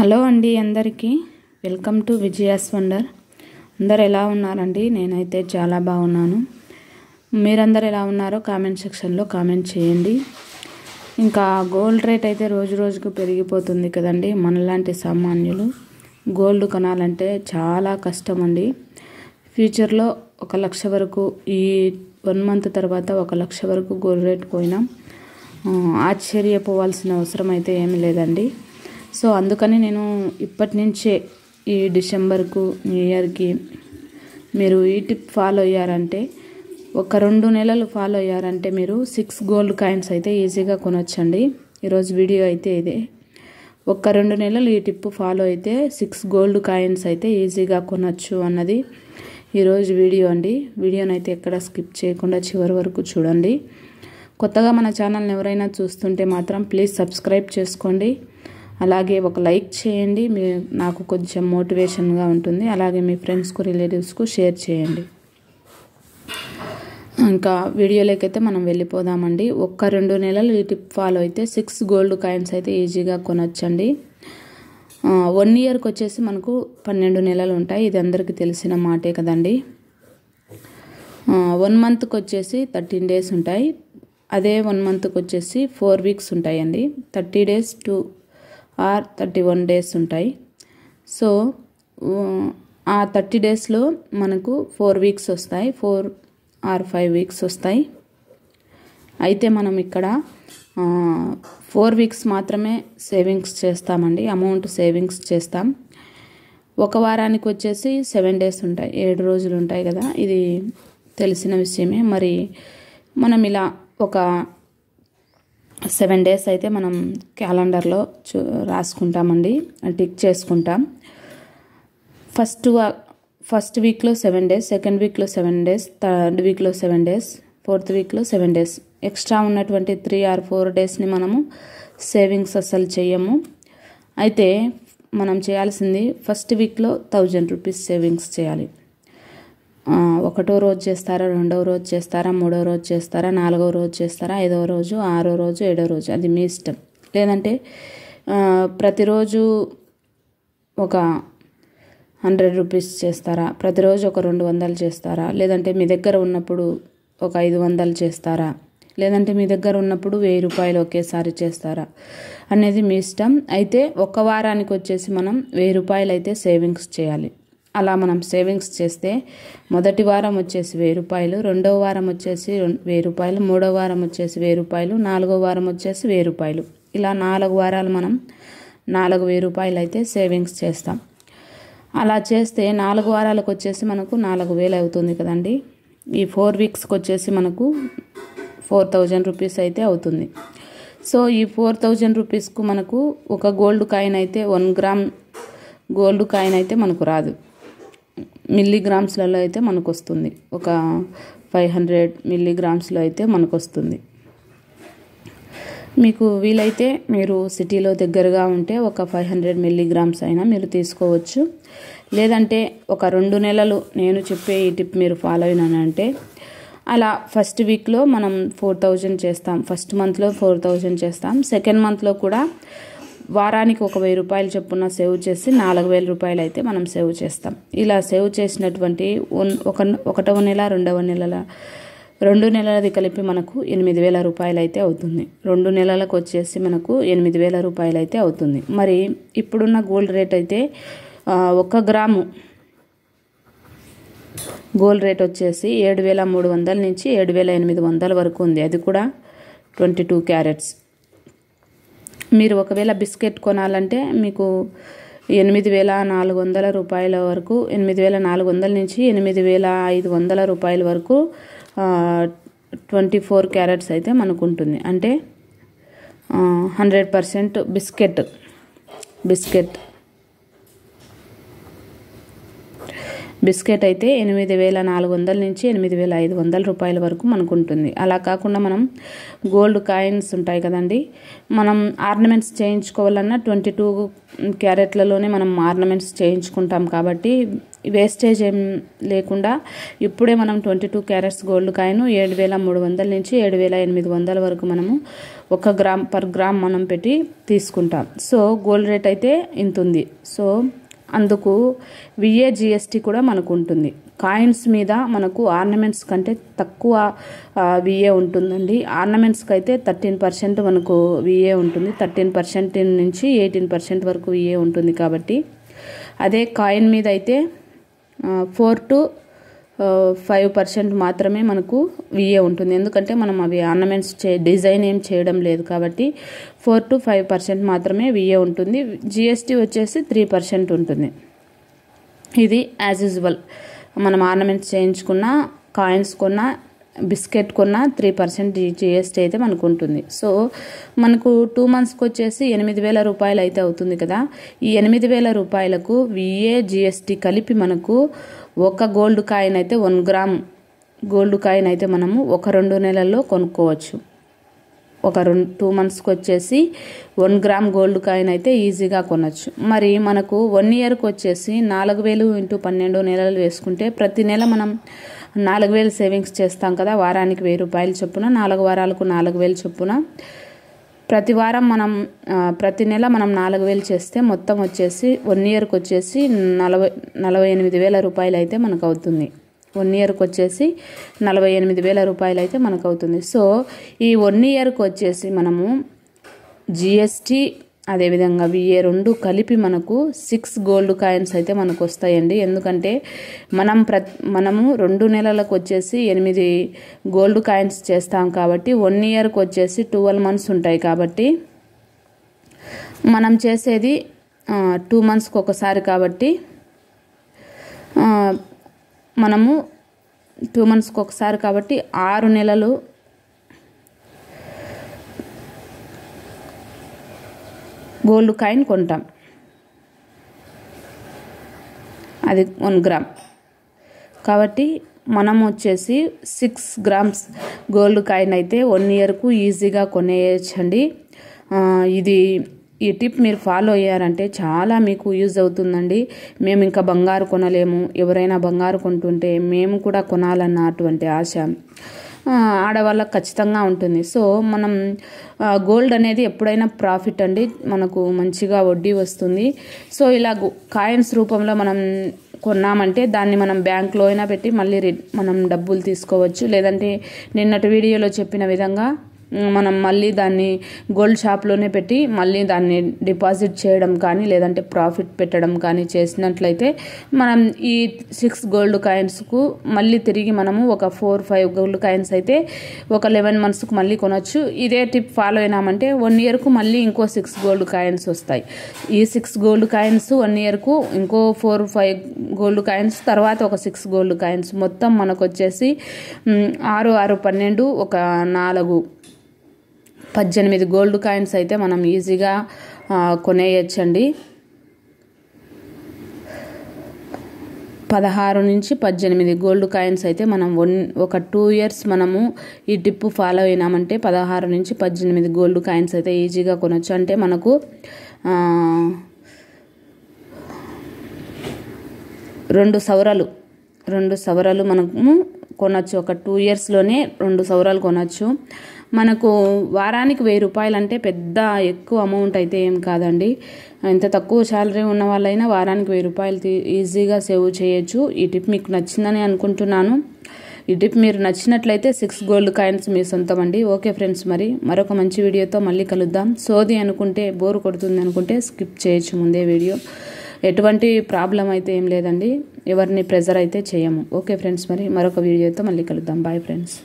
Hello అండి అందరికీ welcome to Vijaya's wonder. అందరు ఎలా ఉన్నారండి? నేనైతే చాలా బాగున్నాను. మీరందరూ ఎలా ఉన్నారో కామెంట్ సెక్షన్లో కామెంట్ చేయండి. ఇంకా గోల్డ్ రేట్ అయితే రోజు రోజుకు పెరిగిపోతుంది కదండి. మనలాంటి సామాన్యులు గోల్డ్ కొనాలంటే చాలా కష్టం అండి. ఫ్యూచర్లో 1 లక్ష వరకు, ఈ 1 మంత్ తర్వాత 1 లక్ష వరకు గోల్డ్ రేట్ పోయినా ఆశ్చర్యపోవాల్సిన అవసరం అయితే ఏమీ లేదండి. సో అందుకని నేను ఇప్పటి నుంచే ఈ డిసెంబర్కు, న్యూ ఇయర్కి మీరు ఈ టిప్ ఫాలో అయ్యారంటే, 1-2 నెలలు ఫాలో అయ్యారంటే మీరు 6 గోల్డ్ కాయిన్స్ అయితే ఈజీగా కొనొచ్చండి. ఈరోజు వీడియో అయితే ఇదే. 1-2 నెలలు ఈ టిప్ ఫాలో అయితే 6 గోల్డ్ కాయిన్స్ అయితే ఈజీగా కొనొచ్చు అన్నది ఈరోజు వీడియో అండి. వీడియోని అయితే ఎక్కడ స్కిప్ చేయకుండా చివరి వరకు చూడండి. కొత్తగా మన ఛానల్ని ఎవరైనా చూస్తుంటే మాత్రం ప్లీజ్ సబ్స్క్రైబ్ చేసుకోండి. అలాగే ఒక లైక్ చేయండి, నాకు కొంచెం మోటివేషన్గా ఉంటుంది. అలాగే మీ ఫ్రెండ్స్కు, రిలేటివ్స్కు షేర్ చేయండి. ఇంకా వీడియోలోకి అయితే మనం వెళ్ళిపోదామండి. 1-2 నెలలు ఈ టిప్ ఫాలో అయితే 6 గోల్డ్ కాయిన్స్ అయితే ఈజీగా కొనొచ్చండి. 1 ఇయర్కి వచ్చేసి మనకు 12 నెలలు ఉంటాయి. ఇది అందరికీ తెలిసిన మాటే కదండి. 1 మంత్కి వచ్చేసి 13 డేస్ ఉంటాయి. అదే 1 మంత్కి వచ్చేసి 4 వీక్స్ ఉంటాయండి. 30 డేస్ టు 31 డేస్ ఉంటాయి. సో ఆ 30 డేస్లో మనకు 4 వీక్స్ వస్తాయి, 4 or 5 వీక్స్ వస్తాయి. అయితే మనం ఇక్కడ 4 వీక్స్ మాత్రమే సేవింగ్స్ చేస్తామండి. అమౌంట్ సేవింగ్స్ చేస్తాం. 1 వారానికి వచ్చేసి 7 డేస్ ఉంటాయి, 7 రోజులు ఉంటాయి కదా. ఇది తెలిసిన విషయమే. మరి మనం ఇలా ఒక 7 డేస్ అయితే మనం క్యాలెండర్లో రాసుకుంటామండి, టిక్ చేసుకుంటాం. ఫస్ట్ వీక్లో 7 డేస్, సెకండ్ వీక్లో 7 డేస్, థర్డ్ వీక్లో 7 డేస్, ఫోర్త్ వీక్లో 7 డేస్. ఎక్స్ట్రా ఉన్నటువంటి 3 or 4 డేస్ని మనము సేవింగ్స్ అస్సలు చేయము. అయితే మనం చేయాల్సింది ఫస్ట్ వీక్లో 1000 రూపీస్ సేవింగ్స్ చేయాలి. 1వ రోజు చేస్తారా, 2వ రోజు చేస్తారా, 3వ రోజు చేస్తారా, 4వ రోజు చేస్తారా, 5వ రోజు, 6వ రోజు, 7వ రోజు, అది మీ ఇష్టం. లేదంటే ప్రతిరోజు ఒక 100 రూపీస్ చేస్తారా, ప్రతిరోజు ఒక 200 చేస్తారా, లేదంటే మీ దగ్గర ఉన్నప్పుడు ఒక 500 చేస్తారా, లేదంటే మీ దగ్గర ఉన్నప్పుడు 1000 రూపాయలు ఒకేసారి చేస్తారా అనేది మీ ఇష్టం. అయితే 1 వారానికి వచ్చేసి మనం 1000 రూపాయలు అయితే సేవింగ్స్ చేయాలి. అలా మనం సేవింగ్స్ చేస్తే మొదటి వారం వచ్చేసి 1000 రూపాయలు, 2వ వారం వచ్చేసి 1000 రూపాయలు, 3వ వారం వచ్చేసి 1000 రూపాయలు, 4వ వారం వచ్చేసి 1000 రూపాయలు. ఇలా 4 వారాలు మనం 4000 రూపాయలు అయితే సేవింగ్స్ చేస్తాం. అలా చేస్తే 4 వారాలకు వచ్చేసి మనకు 4000 అవుతుంది కదండి. ఈ 4 వీక్స్కి వచ్చేసి మనకు 4000 రూపీస్ అయితే అవుతుంది. సో ఈ 4000 రూపీస్కు మనకు ఒక గోల్డ్ కాయిన్ అయితే 1 గ్రామ్ గోల్డ్ కాయిన్ అయితే మనకు రాదు. మిల్లీగ్రామ్స్లలో అయితే మనకు వస్తుంది. ఒక 500 మిల్లీగ్రామ్స్లో అయితే మనకు వస్తుంది. మీకు వీలైతే మీరు సిటీలో దగ్గరగా ఉంటే ఒక 500 మిల్లీగ్రామ్స్ అయినా మీరు తీసుకోవచ్చు. లేదంటే ఒక 2 నెలలు నేను చెప్పే ఈ టిప్ మీరు ఫాలో అయినానంటే, అలా ఫస్ట్ వీక్లో మనం 4000 చేస్తాం, ఫస్ట్ మంత్లో 4000 చేస్తాం, సెకండ్ మంత్లో కూడా వారానికి ఒక 1000 రూపాయలు చొప్పున సేవ్ చేసి 4000 రూపాయలు అయితే మనం సేవ్ చేస్తాం. ఇలా సేవ్ చేసినటువంటి 1వ నెల, 2వ నెలల 2 నెలలది కలిపి మనకు 8000 రూపాయలు అయితే అవుతుంది. 2 నెలలకు వచ్చేసి మనకు 8000 రూపాయలు అయితే అవుతుంది. మరి ఇప్పుడున్న గోల్డ్ రేట్ అయితే 1 గ్రాము గోల్డ్ రేట్ వచ్చేసి 7300 నుంచి 7800 వరకు ఉంది. అది కూడా 22 క్యారెట్స్. మీరు ఒకవేళ బిస్కెట్ కొనాలంటే మీకు 8400 రూపాయల వరకు, 8400 నుంచి 8500 రూపాయల వరకు 24 క్యారెట్స్ అయితే మనకు ఉంటుంది. అంటే 100% బిస్కెట్ బిస్కెట్ అయితే 8,400 నుంచి 8,500 రూపాయల వరకు మనకు ఉంటుంది. అలా కాకుండా మనం గోల్డ్ కాయిన్స్ ఉంటాయి కదండి, మనం ఆర్నమెంట్స్ చేయించుకోవాలన్నా 22 క్యారెట్లలోనే మనం ఆర్నమెంట్స్ చేయించుకుంటాం కాబట్టి వేస్టేజ్ ఏం లేకుండా ఇప్పుడే మనం 22 క్యారెట్స్ గోల్డ్ కాయిన్ 7,300 నుంచి 7,800 వరకు మనము 1 గ్రామ్ పర్ గ్రామ్ మనం పెట్టి తీసుకుంటాం. సో గోల్డ్ రేట్ అయితే ఇంత ఉంది. సో అందుకు విఏ జిఎస్టీ కూడా మనకు ఉంటుంది. కాయిన్స్ మీద మనకు ఆర్నమెంట్స్ కంటే తక్కువ విఏ ఉంటుందండి. ఆర్నమెంట్స్కి అయితే 13% మనకు విఏ ఉంటుంది. 13% నుంచి 18% వరకు విఏ ఉంటుంది. కాబట్టి అదే కాయిన్ మీద అయితే 4 to 5% మాత్రమే మనకు విఏ ఉంటుంది. ఎందుకంటే మనం అవి ఆర్నమెంట్స్ డిజైన్ ఏం చేయడం లేదు కాబట్టి 4 to 5% మాత్రమే విఏ ఉంటుంది. జిఎస్టీ వచ్చేసి 3% ఉంటుంది. ఇది యాజ్ యూజువల్ మనం ఆర్నమెంట్స్ చేయించుకున్న, కాయిన్స్ కొన్న, బిస్కెట్ కొన్న 3% జిఎస్టీ అయితే మనకు ఉంటుంది. సో మనకు 2 మంత్స్కి వచ్చేసి 8,000 రూపాయలు అయితే అవుతుంది కదా. ఈ 8,000 రూపాయలకు విఏ జిఎస్టీ కలిపి మనకు ఒక గోల్డ్ కాయిన్ అయితే 1 గ్రామ్ గోల్డ్ కాయిన్ అయితే మనము 1-2 నెలల్లో కొనుక్కోవచ్చు. 2 మంత్స్కి వచ్చేసి 1 గ్రామ్ గోల్డ్ కాయిన్ అయితే ఈజీగా కొనవచ్చు. మరి మనకు 1 ఇయర్కి వచ్చేసి 4,000 × 12 నెలలు వేసుకుంటే ప్రతి నెల మనం 4,000 సేవింగ్స్ చేస్తాం కదా. వారానికి 1,000 రూపాయలు చొప్పున 4 వారాలకు 4,000 చొప్పున ప్రతి నెల మనం 4,000 చేస్తే మొత్తం వచ్చేసి 1 ఇయర్కి వచ్చేసి 48,000 రూపాయలు అయితే మనకు అవుతుంది. 1 ఇయర్కి వచ్చేసి 48,000 రూపాయలు అయితే మనకు అవుతుంది. సో ఈ 1 ఇయర్కి వచ్చేసి మనము జిఎస్టీ అదేవిధంగా విఏ 2 కలిపి మనకు 6 గోల్డ్ కాయిన్స్ అయితే మనకు వస్తాయండి. ఎందుకంటే మనము 2 నెలలకు వచ్చేసి 8 గోల్డ్ కాయిన్స్ చేస్తాం కాబట్టి 1 ఇయర్కి వచ్చేసి 12 మంత్స్ ఉంటాయి. కాబట్టి మనం చేసేది 2 మంత్స్కి ఒకసారి కాబట్టి మనము 2 మంత్స్కి ఒకసారి కాబట్టి 6 నెలలు గోల్డ్ కాయిన్ కొంటాం. అది 1 గ్రామ్ కాబట్టి మనం వచ్చేసి 6 గ్రామ్స్ గోల్డ్ కాయిన్ అయితే 1 ఇయర్కు ఈజీగా కొనేయచ్చండి. ఈ టిప్ మీరు ఫాలో అయ్యారంటే చాలా మీకు యూజ్ అవుతుందండి. మేము ఇంకా బంగారు కొనలేము, ఎవరైనా బంగారు కొంటుంటే మేము కూడా కొనాలన్న అటువంటి ఆశ ఆడవాళ్ళకి ఖచ్చితంగా ఉంటుంది. సో మనం గోల్డ్ అనేది ఎప్పుడైనా ప్రాఫిట్ అండి, మనకు మంచిగా వడ్డీ వస్తుంది. సో ఇలా కాయిన్స్ రూపంలో మనం కొన్నామంటే దాన్ని మనం బ్యాంక్లో అయినా పెట్టి మళ్ళీ మనం డబ్బులు తీసుకోవచ్చు. లేదంటే నిన్నటి వీడియోలో చెప్పిన విధంగా మనం మళ్ళీ దాన్ని గోల్డ్ షాప్లోనే పెట్టి మళ్ళీ దాన్ని డిపాజిట్ చేయడం కానీ లేదంటే ప్రాఫిట్ పెట్టడం కానీ చేసినట్లయితే మనం ఈ 6 గోల్డ్ కాయిన్స్కు మళ్ళీ తిరిగి మనము ఒక 4-5 గోల్డ్ కాయిన్స్ అయితే ఒక 11 మంత్స్కు మళ్ళీ కొనవచ్చు. ఇదే టిప్ ఫాలో అయినామంటే 1 ఇయర్కు మళ్ళీ ఇంకో 6 గోల్డ్ కాయిన్స్ వస్తాయి. ఈ 6 గోల్డ్ కాయిన్స్ 1 ఇయర్కు ఇంకో 4-5 గోల్డ్ కాయిన్స్, తర్వాత ఒక 6 గోల్డ్ కాయిన్స్, మొత్తం మనకు వచ్చేసి 6-6-12 ఒక 4-18 గోల్డ్ కాయిన్స్ అయితే మనం ఈజీగా కొనేయచ్చండి. 16 నుంచి 18 గోల్డ్ కాయిన్స్ అయితే మనం ఒక 2 ఇయర్స్ మనము ఈ టిప్ ఫాలో అయినామంటే 16 నుంచి 18 గోల్డ్ కాయిన్స్ అయితే ఈజీగా కొనవచ్చు. అంటే మనకు 2 సవరాలు మనము కొనచ్చు. ఒక 2 ఇయర్స్లోనే 2 సవరాలు కొనచ్చు. మనకు వారానికి 1,000 రూపాయలు అంటే పెద్ద ఎక్కువ అమౌంట్ అయితే ఏం కాదండి. ఎంత తక్కువ శాలరీ ఉన్న వాళ్ళైనా వారానికి 1,000 రూపాయలు ఈజీగా సేవ్ చేయొచ్చు. ఈ టిప్ మీకు నచ్చిందని అనుకుంటున్నాను. ఈ టిప్ మీరు నచ్చినట్లయితే 6 గోల్డ్ కాయిన్స్ మీ సొంతం అండి. ఓకే ఫ్రెండ్స్, మరి మరొక మంచి వీడియోతో మళ్ళీ కలుద్దాం. సోది అనుకుంటే, బోరు కొడుతుంది అనుకుంటే స్కిప్ చేయొచ్చు ముందే వీడియో. ఎటువంటి ప్రాబ్లం అయితే ఏం లేదండి, ఎవరిని ప్రెజర్ అయితే చేయము. ఓకే ఫ్రెండ్స్, మరి మరొక వీడియోతో మళ్ళీ కలుద్దాం. Bye friends.